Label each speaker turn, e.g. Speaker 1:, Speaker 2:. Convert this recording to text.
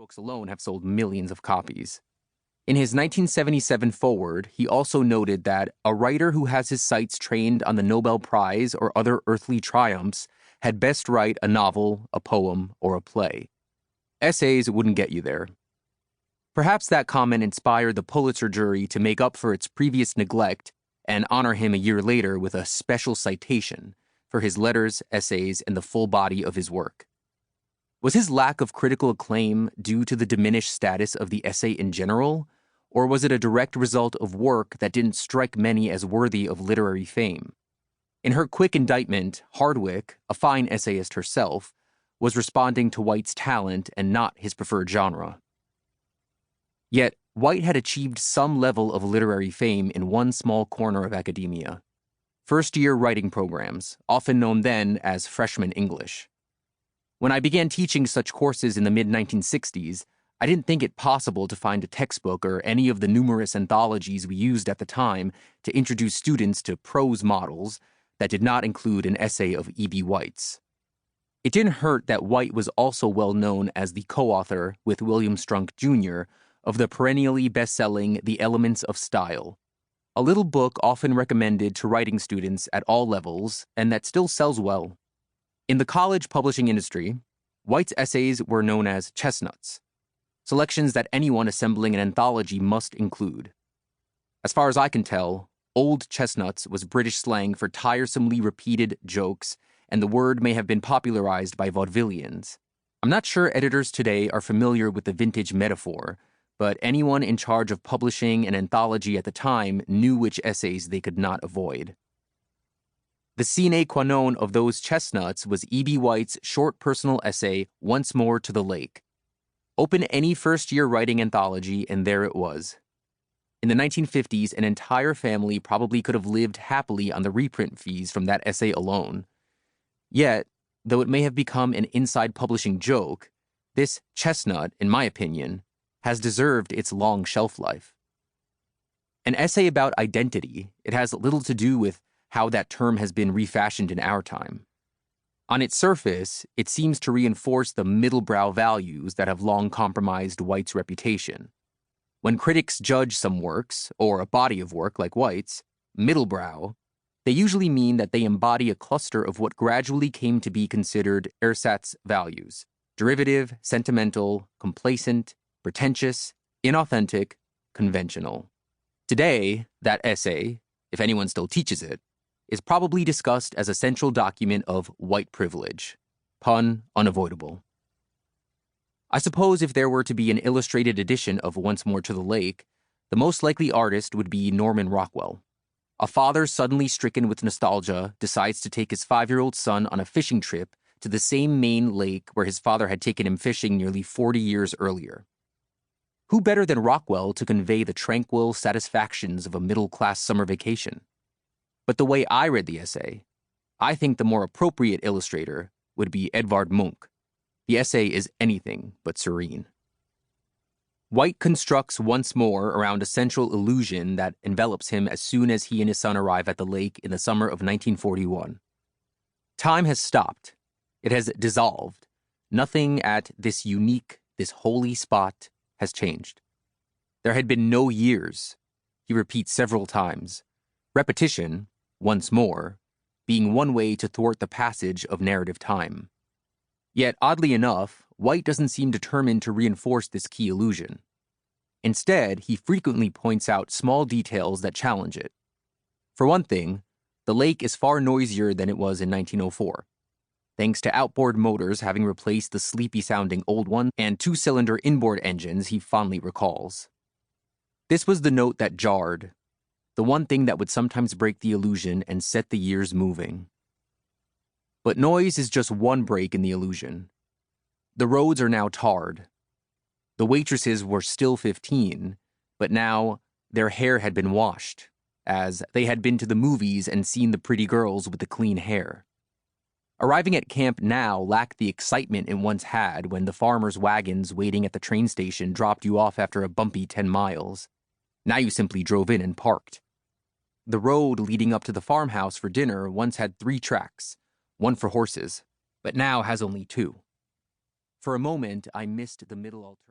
Speaker 1: books alone have sold millions of copies. In his 1977 foreword, he also noted that a writer who has his sights trained on the Nobel Prize or other earthly triumphs had best write a novel, a poem, or a play. Essays wouldn't get you there. Perhaps that comment inspired the Pulitzer jury to make up for its previous neglect and honor him a year later with a special citation for his letters, essays, and the full body of his work. Was his lack of critical acclaim due to the diminished status of the essay in general, or was it a direct result of work that didn't strike many as worthy of literary fame? In her quick indictment, Hardwick, a fine essayist herself, was responding to White's talent and not his preferred genre. Yet, White had achieved some level of literary fame in one small corner of academia: first-year writing programs, often known then as freshman English. When I began teaching such courses in the mid-1960s, I didn't think it possible to find a textbook or any of the numerous anthologies we used at the time to introduce students to prose models that did not include an essay of E.B. White's. It didn't hurt that White was also well known as the co-author, with William Strunk Jr., of the perennially best-selling The Elements of Style, a little book often recommended to writing students at all levels and that still sells well. In the college publishing industry, White's essays were known as chestnuts, selections that anyone assembling an anthology must include. As far as I can tell, old chestnuts was British slang for tiresomely repeated jokes, and the word may have been popularized by vaudevillians. I'm not sure editors today are familiar with the vintage metaphor, but anyone in charge of publishing an anthology at the time knew which essays they could not avoid. The sine qua non of those chestnuts was E.B. White's short personal essay, Once More to the Lake. Open any first-year writing anthology, and there it was. In the 1950s, an entire family probably could have lived happily on the reprint fees from that essay alone. Yet, though it may have become an inside publishing joke, this chestnut, in my opinion, has deserved its long shelf life. An essay about identity, it has little to do with how that term has been refashioned in our time. On its surface, it seems to reinforce the middlebrow values that have long compromised White's reputation. When critics judge some works, or a body of work like White's, middlebrow, they usually mean that they embody a cluster of what gradually came to be considered ersatz values: derivative, sentimental, complacent, pretentious, inauthentic, conventional. Today, that essay, if anyone still teaches it, is probably discussed as a central document of white privilege. Pun unavoidable. I suppose if there were to be an illustrated edition of Once More to the Lake, the most likely artist would be Norman Rockwell. A father suddenly stricken with nostalgia decides to take his 5-year-old son on a fishing trip to the same Maine lake where his father had taken him fishing nearly 40 years earlier. Who better than Rockwell to convey the tranquil satisfactions of a middle-class summer vacation? But the way I read the essay, I think the more appropriate illustrator would be Edvard Munch. The essay is anything but serene. White constructs Once More around a central illusion that envelops him as soon as he and his son arrive at the lake in the summer of 1941. Time has stopped. It has dissolved. Nothing at this unique, this holy spot has changed. There had been no years, he repeats several times, repetition, once more, being one way to thwart the passage of narrative time. Yet, oddly enough, White doesn't seem determined to reinforce this key illusion. Instead, he frequently points out small details that challenge it. For one thing, the lake is far noisier than it was in 1904. Thanks to outboard motors having replaced the sleepy-sounding old one and 2-cylinder inboard engines he fondly recalls. This was the note that jarred, the one thing that would sometimes break the illusion and set the years moving. But noise is just one break in the illusion. The roads are now tarred. The waitresses were still 15, but now their hair had been washed, as they had been to the movies and seen the pretty girls with the clean hair. Arriving at camp now lacked the excitement it once had when the farmers' wagons waiting at the train station dropped you off after a bumpy 10 miles. Now you simply drove in and parked. The road leading up to the farmhouse for dinner once had 3 tracks, one for horses, but now has only 2. For a moment, I missed the middle alternative.